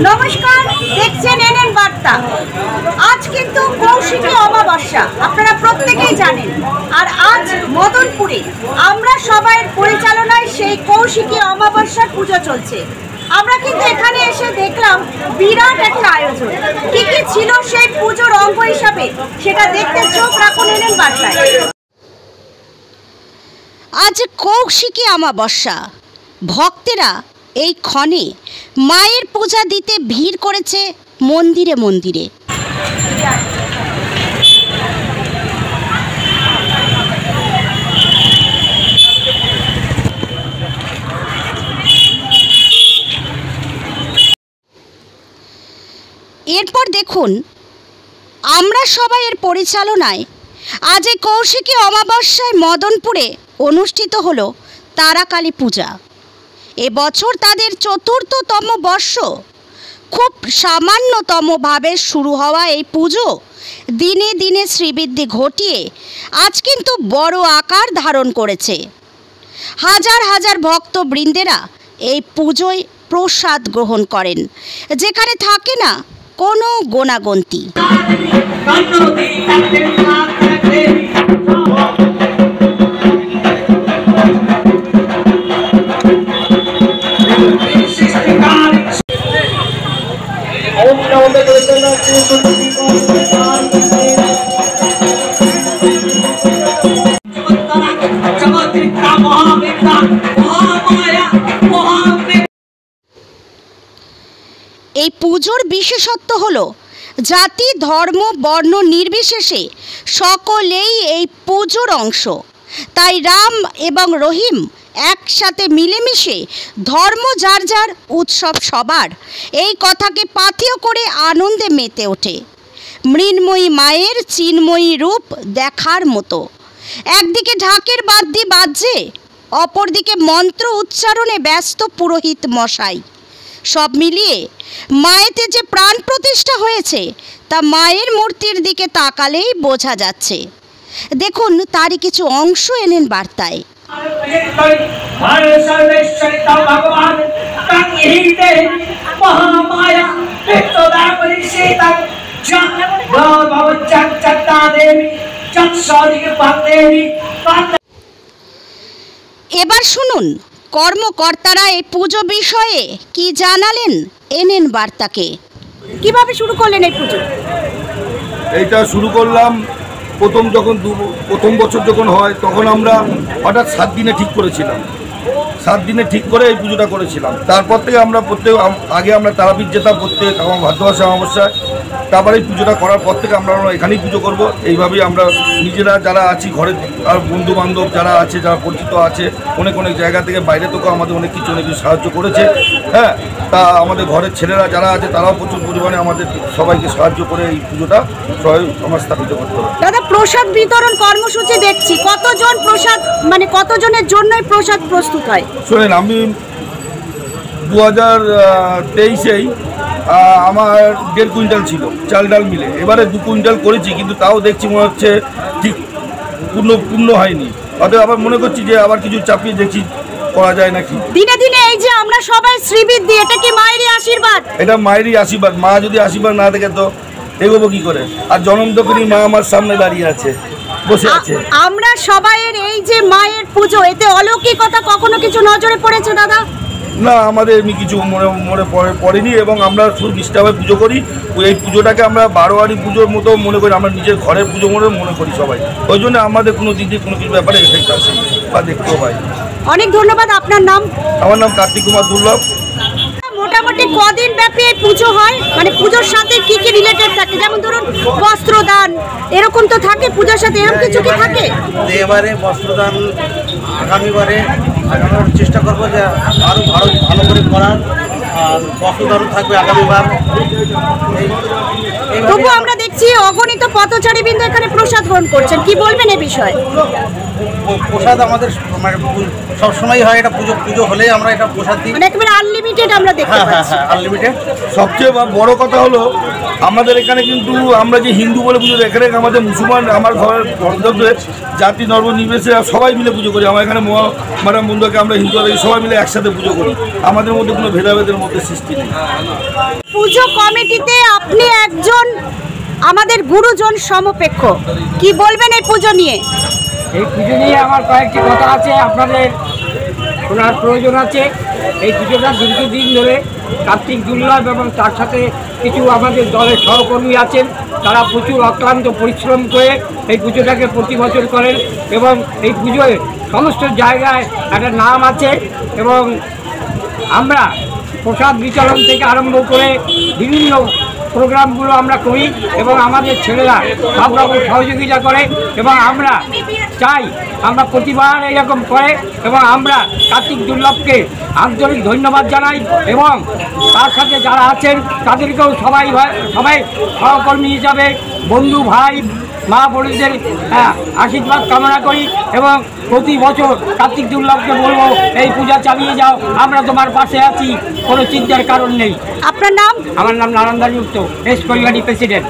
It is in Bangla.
নমস্কার, দেখছেন এনএন বার্তা। আজ কিন্তু কৌশিকী অমাবস্যা, আপনারা প্রত্যেকেই জানেন। আর আজ মদনপুরে আমরা সবাই পরিচালনায় সেই কৌশিকী অমাবস্যার পুজো চলছে। আমরা কিন্তু এখানে এসে দেখলাম বিরাট একটা আয়োজন। কি কি ছিল সেই পুজোর অঙ্গ হিসাবে সেটা দেখতে চোখ রাখুন এনএন বার্তায়। আজ কৌশিকী অমাবস্যা, ভক্তেরা এই ক্ষণে মায়ের পূজা দিতে ভিড় করেছে মন্দিরে মন্দিরে। এরপর দেখুন আমরা সবাই এর পরিচালনায় আজ এই কৌশিকী অমাবস্যায় মদনপুরে অনুষ্ঠিত হলো তারাকালী পূজা। এবছর তাদের ৪র্থতম বর্ষ। খুব সামান্যতমভাবে শুরু হওয়া এই পুজো দিনে দিনে শ্রীবৃদ্ধি ঘটিয়ে আজ কিন্তু বড় আকার ধারণ করেছে। হাজার হাজার ভক্তবৃন্দেরা এই পুজোয় প্রসাদ গ্রহণ করেন, যেখানে থাকে না কোনো গোনাগন্তি। এই পুজোর বিশেষত্ব হলো জাতি ধর্ম বর্ণ নির্বিশেষে সকলেই এই পুজোর অংশ। তাই রাম এবং রহিম একসাথে মিলেমিশে ধর্ম যার যার, উৎসব সবার, এই কথাকে পাথেয় করে আনন্দে মেতে ওঠে। মৃন্ময়ী মায়ের চিন্ময়ী রূপ দেখার মতো। একদিকে ঢাকের বাদ্যি বাজছে, অপরদিকে মন্ত্র উচ্চারণে ব্যস্ত পুরোহিত মশাই। সব মিলিয়ে মায়েতে যে প্রাণ প্রতিষ্ঠা হয়েছে তা মায়ের মূর্তির দিকে তাকালেই বোঝা যাচ্ছে। দেখুন তারই কিছু অংশ এনএন বার্তায়। এবার শুনুন কর্মকর্তারা এই পুজো বিষয়ে কি জানালেন এনএন বার্তাকে। কিভাবে শুরু করলেন এই পুজো? এইটা শুরু করলাম প্রথম বছর যখন হয় তখন আমরা হঠাৎ 7 দিনে ঠিক করেছিলাম। 7 দিনে ঠিক করে এই পুজোটা করেছিলাম। তারপর থেকে আমরা আগে আমরা তারাপীঠ যেতাম আমার ভাদ্রমাসে অমাবস্যায়। তারপরে এই পুজোটা করার পর থেকে আমরা এখানেই পুজো করব। এইভাবেই আমরা নিজেরা যারা আছি ঘরের আর বন্ধু বান্ধব যারা আছে, যারা পরিচিত আছে, অনেক অনেক জায়গা থেকে বাইরে থেকেও আমাদের অনেক কিছু সাহায্য করেছে। হ্যাঁ, তা আমাদের ঘরের ছেলেরা যারা আছে তারাও প্রচুর পরিমাণে আমাদের সবাইকে সাহায্য করে এই পুজোটা সবাই আমরা স্থাপিত করতে হবে। দাদা, প্রসাদ বিতরণ কর্মসূচি দেখছি, কতজন প্রসাদ কতজনের জন্যই প্রসাদ প্রস্তুত হয়? শোনেন, আমি 2023-এই আমার 1.5 কুইন্টাল ছিল চাল ডাল মিলে। এবারে 2 কুইন্টাল করেছি, কিন্তু তাও দেখছি মনে হচ্ছে ঠিক পূর্ণ হয়নি। অতএব আবার মনে করছি যে আবার কিছু চাপিয়ে দেখছি করা যায় নাকি। দিনে দিনে এই যে আমরা সবাই শ্রীবৃদ্ধি, এটা কি মায়েরই আশীর্বাদ? এটা মায়েরই আশীর্বাদ। মা যদি আশীর্বাদ না দেখে তো এগোবো কি করে? আর জনম দক্ষিণী মা আমার সামনে দাঁড়িয়ে আছে, বসে আছে। আমরা সবাইয়ের এই যে মায়ের পুজো, এতে অলৌকিকতা কখনো কিছু নজরে পড়েছে দাদা? না, আমাদের এমনি কিছু মনে পড়েনি। এবং আমরা শুধু নিষ্ঠাভাবে পুজো করি। এই পুজোটাকে আমরা বারোয়ারি পুজোর মতো মনে করি, আমরা নিজের ঘরের পুজো মনে করি সবাই। ওই জন্য আমাদের কোনো দিক দিয়ে কোনো কিছু ব্যাপারে এফেক্ট আসে বা দেখতেও পাই। অনেক ধন্যবাদ। আপনার নাম? আমার নাম কার্তিক কুমার দুর্লভ। মোটামুটি কদিন ব্যাপী এই পুজো হয়? পুজোর সাথে কি কি রিলেটেড থাকে? যেমন ধরুন বস্ত্রদান, এরকম তো থাকে পুজোর সাথে, এরকম কিছু কি থাকে? এবারে বস্ত্রদান আগামীবারে চেষ্টা করবো যে আরও ভালো করে করার। আর বস্ত্রদানও থাকবে আগামীবার। তবু আমরা দেখছি অগণিত পথচারীবৃন্দ এখানে প্রসাদ গ্রহণ করছেন, কি বলবেন এই বিষয়ে? প্রসাদ আমাদের সবসময় হয়, এটা পুজো হলেই আমরা এটা প্রসাদ দিই। একেবারে আনলিমিটেড আমরা দেখতে পাচ্ছি। হ্যাঁ, আনলিমিটেড। সবচেয়ে বড় কথা হলো আমাদের এখানে কিন্তু আমরা যে হিন্দু বলে পুজো, এখানে আমাদের মুসলমান, আমার ঘরের বন্ধুদের জাতি ধর্ম নির্বিশেষে সবাই মিলে পুজো করি। আমার এখানে মানে বন্ধুকে আমরা হিন্দু সবাই মিলে একসাথে পুজো করি, আমাদের মধ্যে কোনো ভেদাভেদের মধ্যে সৃষ্টি নেই। পুজো কমিটিতে আপনি একজন আমাদের গুরুজন সমপেক্ষ, কি বলবেন এই পুজো নিয়ে? এই পুজো নিয়ে আমার কয়েকটি কথা আছে, আপনাদের শোনার প্রয়োজন আছে। এই পুজোটা দীর্ঘদিন ধরে কার্তিক দুর্লভ এবং তার সাথে কিছু আমাদের দলের সহকর্মী আছেন, তারা প্রচুর অক্লান্ত পরিশ্রম করে এই পুজোটাকে প্রতি বছর করেন এবং এই পুজোয় সমস্ত জায়গায় একটা নাম আছে এবং আমরা প্রসাদ বিতরণ থেকে আরম্ভ করে বিভিন্ন প্রোগ্রামগুলো আমরা করি এবং আমাদের ছেলেরা সব রকম সহযোগিতা করে এবং আমরা চাই আমরা প্রতিবার এরকম করে এবং আমরা কার্তিক দুর্লভকে আন্তরিক ধন্যবাদ জানাই এবং তার সাথে যারা আছেন তাদেরকেও সবাই সহকর্মী হিসাবে বন্ধু ভাই মা বোনদের আশীর্বাদ কামনা করি এবং প্রতি বছর কার্তিক দুর্লভকে বলবো এই পূজা চালিয়ে যাও, আমরা তোমার পাশে আছি, কোনো চিন্তার কারণ নেই। আপনার নাম? আমার নাম নারায়ণ দাস গুপ্ত, এস পরিবারী প্রেসিডেন্ট।